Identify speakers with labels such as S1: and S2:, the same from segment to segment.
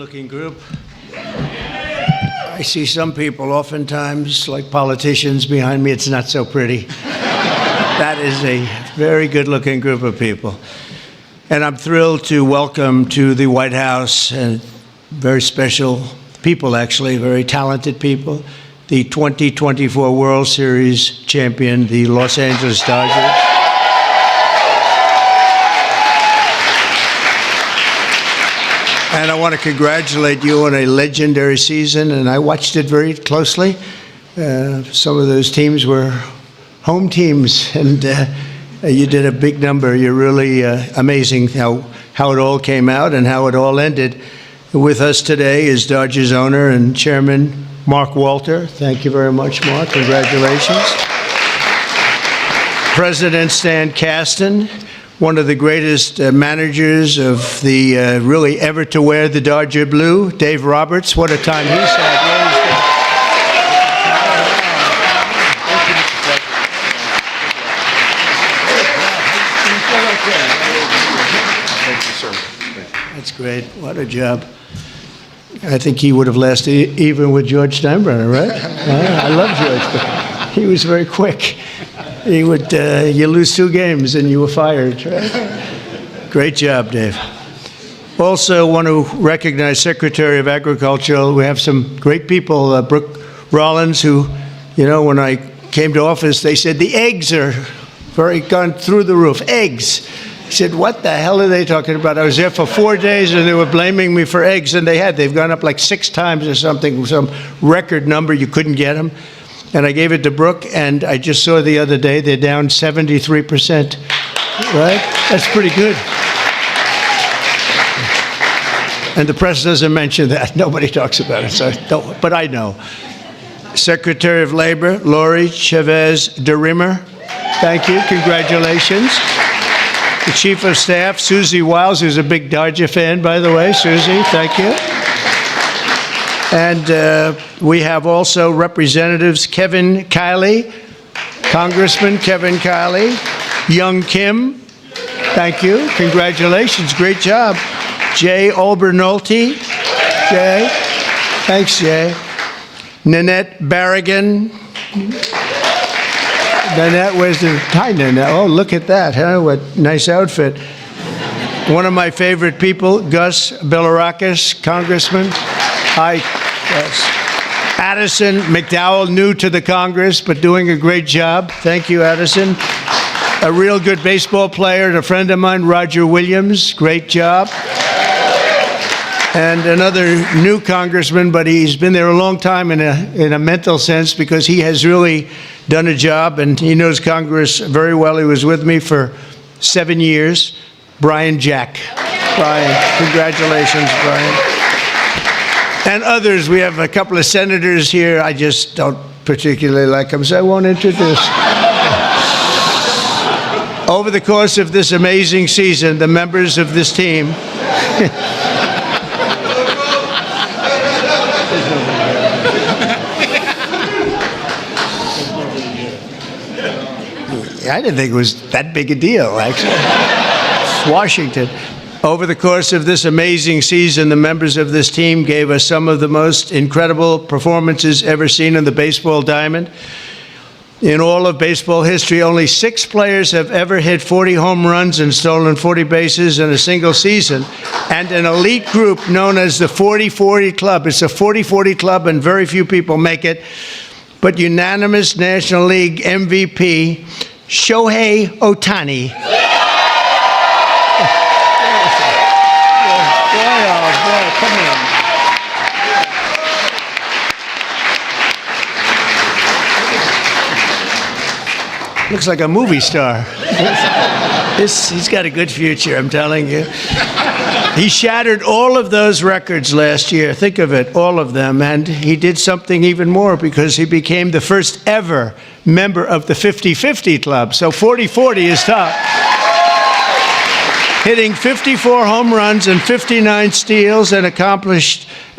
S1: good-looking group. I see some people oftentimes, like politicians behind me, it's not so pretty. That is a very good-looking group of people. And I'm thrilled to welcome to the White House very special people, actually, very talented people, the 2024 World Series champion, the Los Angeles Dodgers. And I want to congratulate you on a legendary season, and I watched it very closely. Some of those teams were home teams, and you did a big number. You're really amazing how it all came out and how it all ended. With us today is Dodgers owner and chairman Mark Walter. Thank you very much, Mark. Congratulations. President Stan Kasten, one of the greatest managers of the really ever to wear the Dodger blue, Dave Roberts. What a time he's had.
S2: Thank you, sir.
S1: That's great. What a job. I think he would have lasted even with George Steinbrenner, right? I love George, but he was very quick. He would, you lose 2 games and you were fired, right? Great job, Dave. Also want to recognize Secretary of Agriculture. We have some great people, Brooke Rollins, who, when I came to office, they said the eggs are gone through the roof. Eggs. I said, what the hell are they talking about? I was there for 4 days and they were blaming me for eggs, and they've gone up like 6 times or something, some record number, you couldn't get them. And I gave it to Brooke, and I just saw the other day they're down 73%, right? That's pretty good. And the press doesn't mention that. Nobody talks about it, so don't, but I know. Secretary of Labor, Lori Chavez DeRimmer, thank you, congratulations. The Chief of Staff, Susie Wiles, who's a big Dodger fan, by the way. Susie, thank you. And we have also Representatives Kevin Kiley, Congressman Kevin Kiley, Young Kim, thank you, congratulations, great job. Jay Obernolte, Jay, thanks, Jay. Nanette Barragan. Nanette, where's the, hi Nanette, oh look at that, huh? What nice outfit. One of my favorite people, Gus Bilirakis, Congressman. Hi, Gus. Addison McDowell, new to the Congress, but doing a great job. Thank you, Addison. A real good baseball player and a friend of mine, Roger Williams, great job. And another new congressman, but he's been there a long time in a mental sense, because he has really done a job and he knows Congress very well. He was with me for 7 years. Brian Jack. Brian, congratulations, Brian. And others, we have a couple of senators here. I just don't particularly like them, so I won't introduce. Over the course of this amazing season, the members of this team I didn't think it was that big a deal, actually. Washington. Over the course of this amazing season, the members of this team gave us some of the most incredible performances ever seen in the baseball diamond. In all of baseball history, only 6 players have ever hit 40 home runs and stolen 40 bases in a single season. And an elite group known as the 40-40 Club. It's a 40-40 club and very few people make it. But unanimous National League MVP, Shohei Ohtani. Come on. Looks like a movie star. He's got a good future, I'm telling you. He shattered all of those records last year. Think of it, all of them. And he did something even more, because he became the first ever member of the 50-50 club. So 40-40 is top. Hitting 54 home runs and 59 steals, and an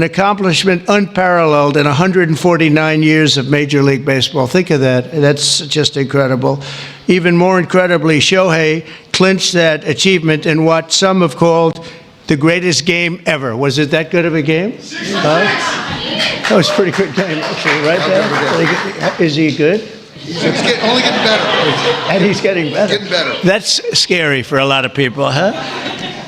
S1: accomplishment unparalleled in 149 years of Major League Baseball. Think of that. That's just incredible. Even more incredibly, Shohei clinched that achievement in what some have called the greatest game ever. Was it that good of a game? That was a pretty good game, actually, right there. Is he good?
S2: Only getting better.
S1: And he's getting better.
S2: Getting better.
S1: That's scary for a lot of people, huh?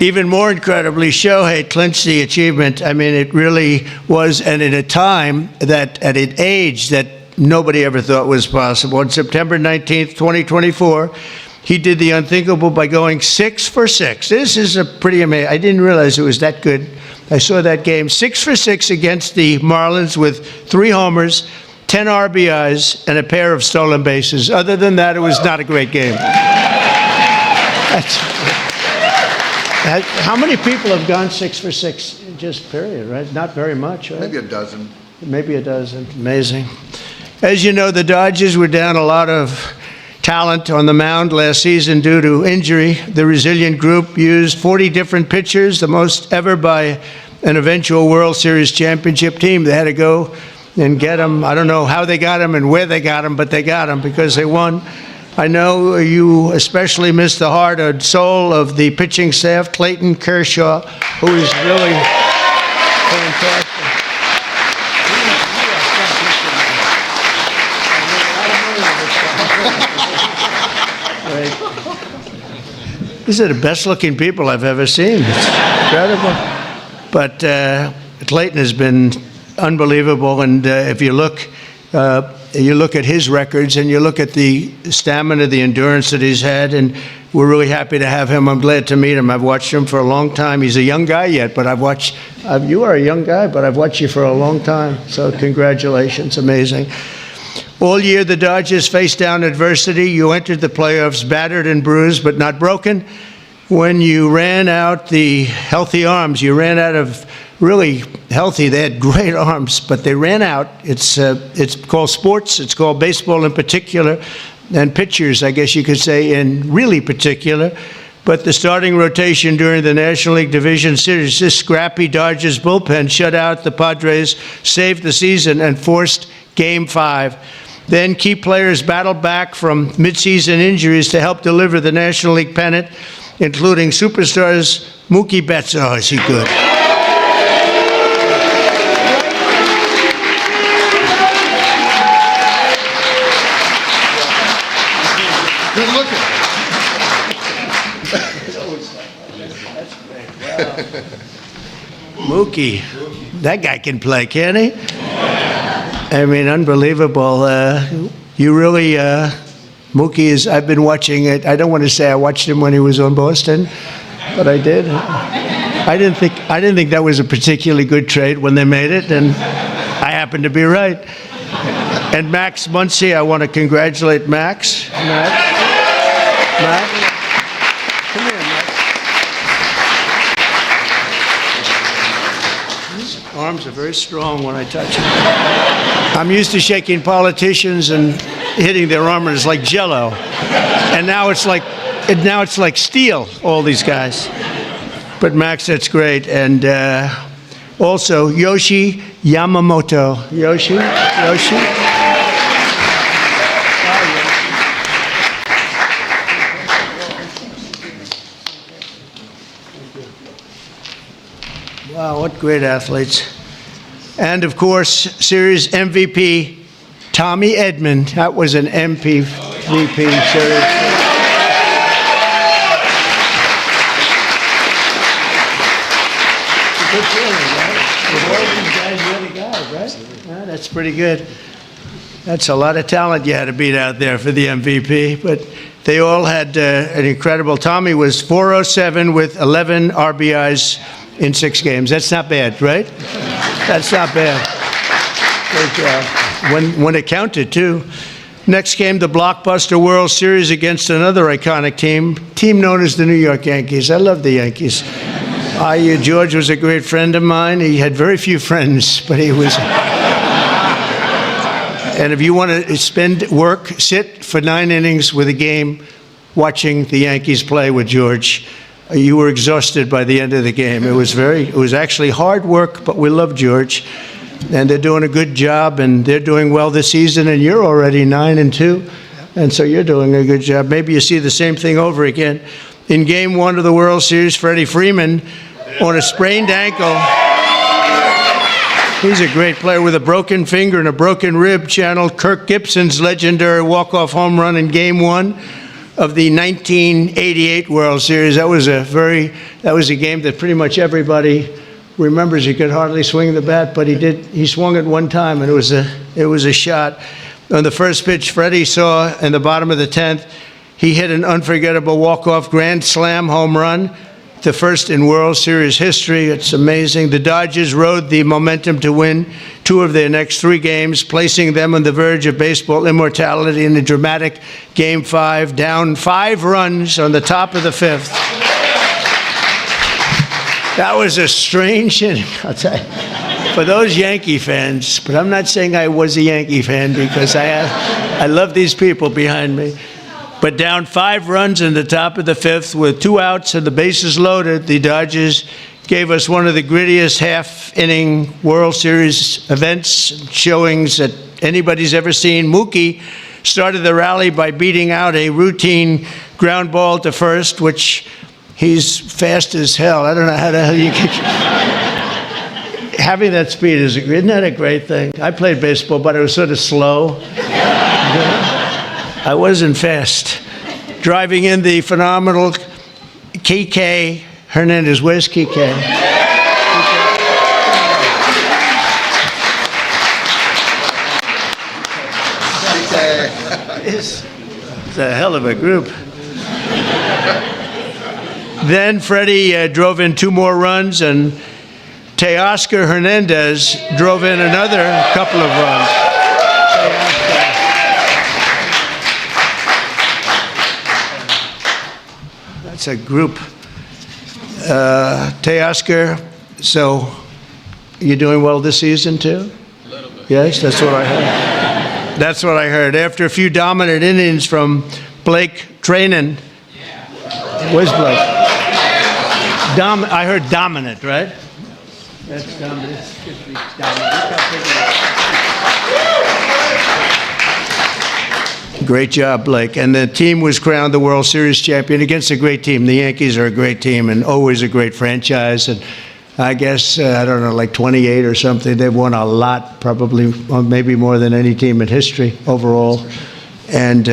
S1: Even more incredibly, Shohei clinched the achievement. I mean, it really was, and in a time that, at an age that nobody ever thought was possible. On September 19th, 2024, he did the unthinkable by going 6 for 6. This is a pretty amazing. I didn't realize it was that good. I saw that game, 6 for 6 against the Marlins with 3 homers, 10 RBIs, and a pair of stolen bases. Other than that, it was not a great game. How many people have gone 6 for 6 just period, right? Not very much, right?
S2: Maybe a dozen.
S1: Maybe a dozen. Amazing. As you know, the Dodgers were down a lot of talent on the mound last season due to injury. The resilient group used 40 different pitchers, the most ever by an eventual World Series championship team. They had to go and get them. I don't know how they got them and where they got them, but they got them because they won. I know you especially miss the heart and soul of the pitching staff, Clayton Kershaw, who is really fantastic. These are the best-looking people I've ever seen. It's incredible. But Clayton has been unbelievable, and if you look at his records and you look at the stamina, the endurance that he's had, and we're really happy to have him. I'm glad to meet him. I've watched him for a long time. He's a young guy yet, but you are a young guy, but I've watched you for a long time. So congratulations, amazing. All year, the Dodgers faced down adversity. You entered the playoffs battered and bruised, but not broken. When you ran out the healthy arms, you ran out of really healthy. They had great arms, but they ran out. It's called sports. It's called baseball in particular, and pitchers, I guess you could say, in really particular. But the starting rotation during the National League Division Series, this scrappy Dodgers bullpen shut out the Padres, saved the season, and forced Game 5. Then key players battled back from midseason injuries to help deliver the National League pennant, including superstars Mookie Betts. Oh, is he good?
S2: Good looking.
S1: Mookie, that guy can play, can't he? I mean, unbelievable. You really, Mookie is, I've been watching it. I don't want to say I watched him when he was on Boston, but I did. I didn't think that was a particularly good trade when they made it, and I happened to be right. And Max Muncy, I want to congratulate Max. Max. Come here, Max. His arms are very strong when I touch them. I'm used to shaking politicians and hitting their armors like Jell-O, and now it's like steel. All these guys, but Max, that's great. And also Yoshi Yamamoto. Yoshi. Wow, what great athletes. And of course, series MVP, Tommy Edman. That was an MVP series. It's a good feeling, right? With all these guys, you're the guy, right? Yeah, that's pretty good. That's a lot of talent you had to beat out there for the MVP, but they all had an incredible. Tommy was 407 with 11 RBIs in 6 games. That's not bad, right? That's not bad. Great job. When it counted, too. Next came the blockbuster World Series against another iconic team known as the New York Yankees. I love the Yankees. George was a great friend of mine. He had very few friends, but he was. And if you want to sit for 9 innings with a game watching the Yankees play with George, you were exhausted by the end of the game. It was actually hard work, but we love George. And they're doing a good job, and they're doing well this season, and you're already 9-2. And so you're doing a good job. Maybe you see the same thing over again. In Game 1 of the World Series, Freddie Freeman on a sprained ankle. He's a great player with a broken finger and a broken rib. Channeled Kirk Gibson's legendary walk-off home run in Game 1 of the 1988 World Series. That was a game that pretty much everybody remembers. He could hardly swing the bat, but he swung it one time, and it was a shot. On the first pitch Freddie saw in the bottom of the 10th, he hit an unforgettable walk-off grand slam home run, the first in World Series history. It's amazing. The Dodgers rode the momentum to win 2 of their next 3 games, placing them on the verge of baseball immortality in a dramatic Game 5, down 5 runs on the top of the 5th. That was a strange inning, I'll tell you, for those Yankee fans. But I'm not saying I was a Yankee fan, because I love these people behind me. But down 5 runs in the top of the 5th with 2 outs and the bases loaded, the Dodgers gave us one of the grittiest half-inning World Series events, showings that anybody's ever seen. Mookie started the rally by beating out a routine ground ball to first, which he's fast as hell. I don't know how the hell you can... Having that speed, isn't that a great thing? I played baseball, but it was sort of slow. I wasn't fast. Driving in the phenomenal Kike Hernandez. Where's Kike? It's a hell of a group. Then Freddie drove in 2 more runs, and Teoscar Hernandez drove in another couple of runs. That's a group. Teoscar, so you doing well this season too?
S3: A little bit.
S1: Yes, that's what I heard. That's what I heard. After a few dominant innings from Blake Trainen. Where's Blake? I heard dominant, right? That's dominant. Great job, Blake. And the team was crowned the World Series champion against a great team. The Yankees are a great team and always a great franchise. And I guess, I don't know, like 28 or something. They've won a lot, probably, maybe more than any team in history overall. And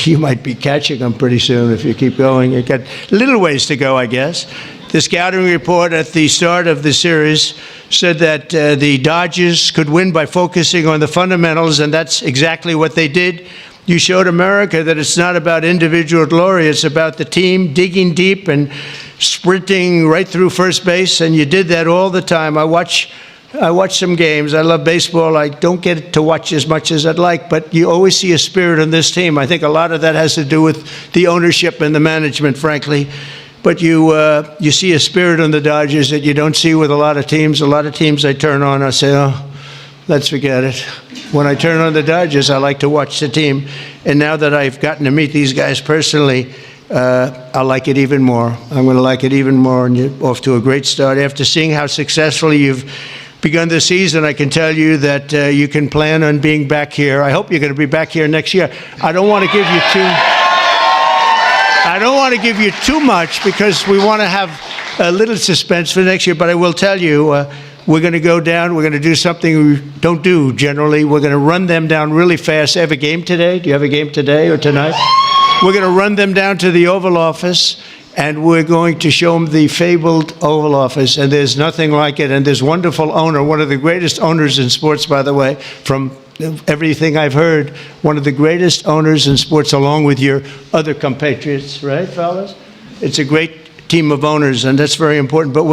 S1: you might be catching them pretty soon if you keep going. You've got a little ways to go, I guess. The scouting report at the start of the series said that the Dodgers could win by focusing on the fundamentals, and that's exactly what they did. You showed America that it's not about individual glory, it's about the team digging deep and sprinting right through first base, and you did that all the time. I watch some games. I love baseball. I don't get to watch as much as I'd like, but you always see a spirit on this team. I think a lot of that has to do with the ownership and the management, frankly. But you see a spirit on the Dodgers that you don't see with a lot of teams. A lot of teams I turn on, I say, oh, let's forget it. When I turn on the Dodgers, I like to watch the team. And now that I've gotten to meet these guys personally, I like it even more. I'm going to like it even more, and you're off to a great start. After seeing how successfully you've begun the season, I can tell you that you can plan on being back here. I hope you're going to be back here next year. I don't want to give you too much because we want to have a little suspense for next year, but I will tell you, we're going to go down, we're going to do something we don't do generally. We're going to run them down really fast. I have a game today. Do you have a game today or tonight? We're going to run them down to the Oval Office, and we're going to show them the fabled Oval Office, and there's nothing like it. And this wonderful owner, one of the greatest owners in sports, by the way, from everything I've heard, one of the greatest owners in sports, along with your other compatriots, right, fellas? It's a great team of owners, and that's very important. But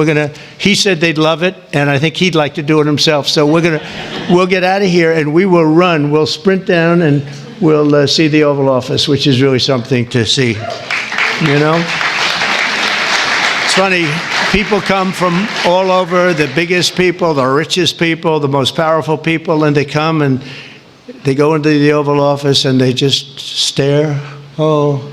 S1: he said they'd love it, and I think he'd like to do it himself. So we'll get out of here, and we will run. We'll sprint down, and we'll see the Oval Office, which is really something to see, you know? It's funny, people come from all over, the biggest people, the richest people, the most powerful people, and they come and they go into the Oval Office and they just stare. Oh,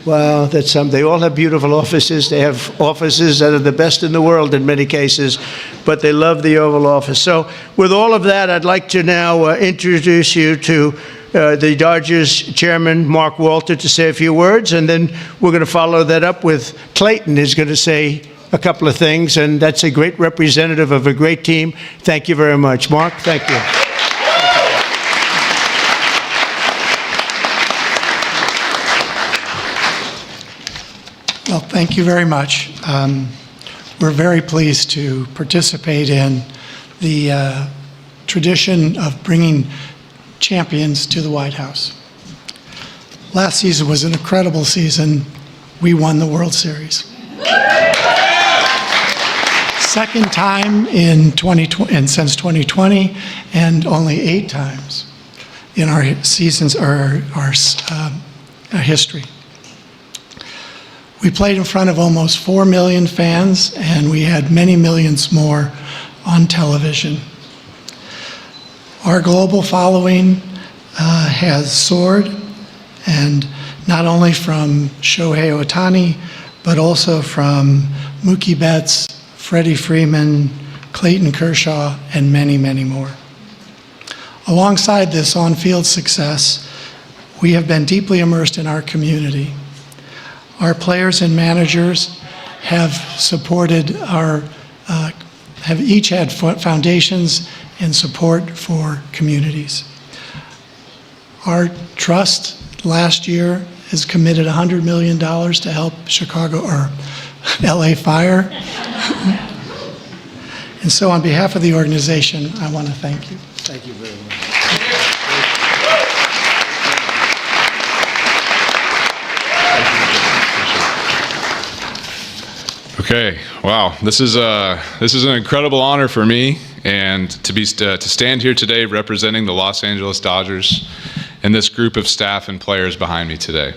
S1: wow, that's something. They all have beautiful offices. They have offices that are the best in the world in many cases, but they love the Oval Office. So with all of that, I'd like to now introduce you to the Dodgers chairman, Mark Walter, to say a few words, and then we're going to follow that up with Clayton, who's going to say a couple of things, and that's a great representative of a great team. Thank you very much. Mark, thank you.
S3: Well, thank you very much. We're very pleased to participate in the tradition of bringing champions to the White House. Last season was an incredible season. We won the World Series. Second time in 2020, and since 2020, and only 8 times in our seasons, our history. We played in front of almost 4 million fans, and we had many millions more on television. Our global following has soared, and not only from Shohei Ohtani, but also from Mookie Betts, Freddie Freeman, Clayton Kershaw, and many, many more. Alongside this on-field success, we have been deeply immersed in our community. Our players and managers have supported have each had foundations and support for communities. Our trust last year has committed $100 million to help Chicago or LA Fire. And so on behalf of the organization, I want to thank you.
S1: Thank you very much.
S4: Okay, wow, this is an incredible honor for me, and to stand here today representing the Los Angeles Dodgers and this group of staff and players behind me today.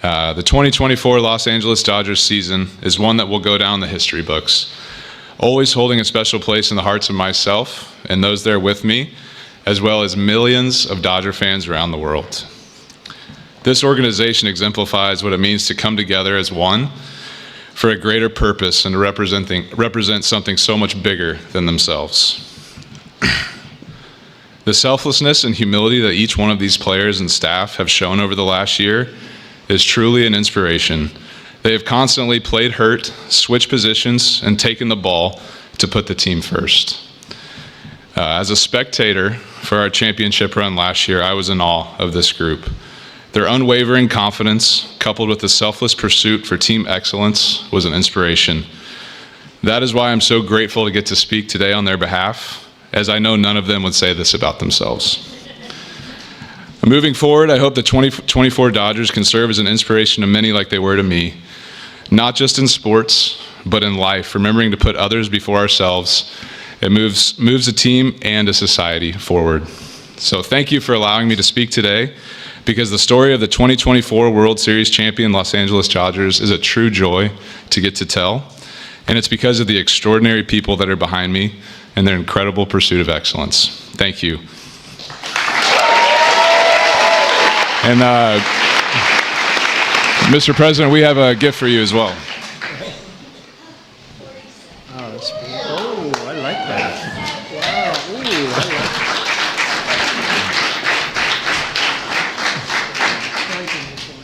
S4: The 2024 Los Angeles Dodgers season is one that will go down the history books, always holding a special place in the hearts of myself and those there with me, as well as millions of Dodger fans around the world. This organization exemplifies what it means to come together as one for a greater purpose and to represent something so much bigger than themselves. The selflessness and humility that each one of these players and staff have shown over the last year is truly an inspiration. They have constantly played hurt, switched positions, and taken the ball to put the team first. As a spectator for our championship run last year, I was in awe of this group. Their unwavering confidence, coupled with the selfless pursuit for team excellence, was an inspiration. That is why I'm so grateful to get to speak today on their behalf, as I know none of them would say this about themselves. Moving forward, I hope the 2024 Dodgers can serve as an inspiration to many like they were to me, not just in sports, but in life, remembering to put others before ourselves. It moves a team and a society forward. So thank you for allowing me to speak today, because the story of the 2024 World Series champion Los Angeles Dodgers is a true joy to get to tell, and it's because of the extraordinary people that are behind me and their incredible pursuit of excellence. Thank you. And Mr. President, we have a gift for you as well.
S1: Oh, I like that. Wow, ooh, I like that.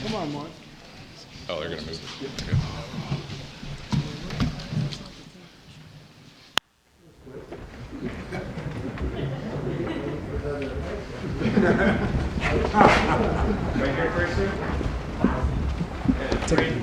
S1: Come on, Mark.
S4: Oh, they're going to move.
S1: Take it.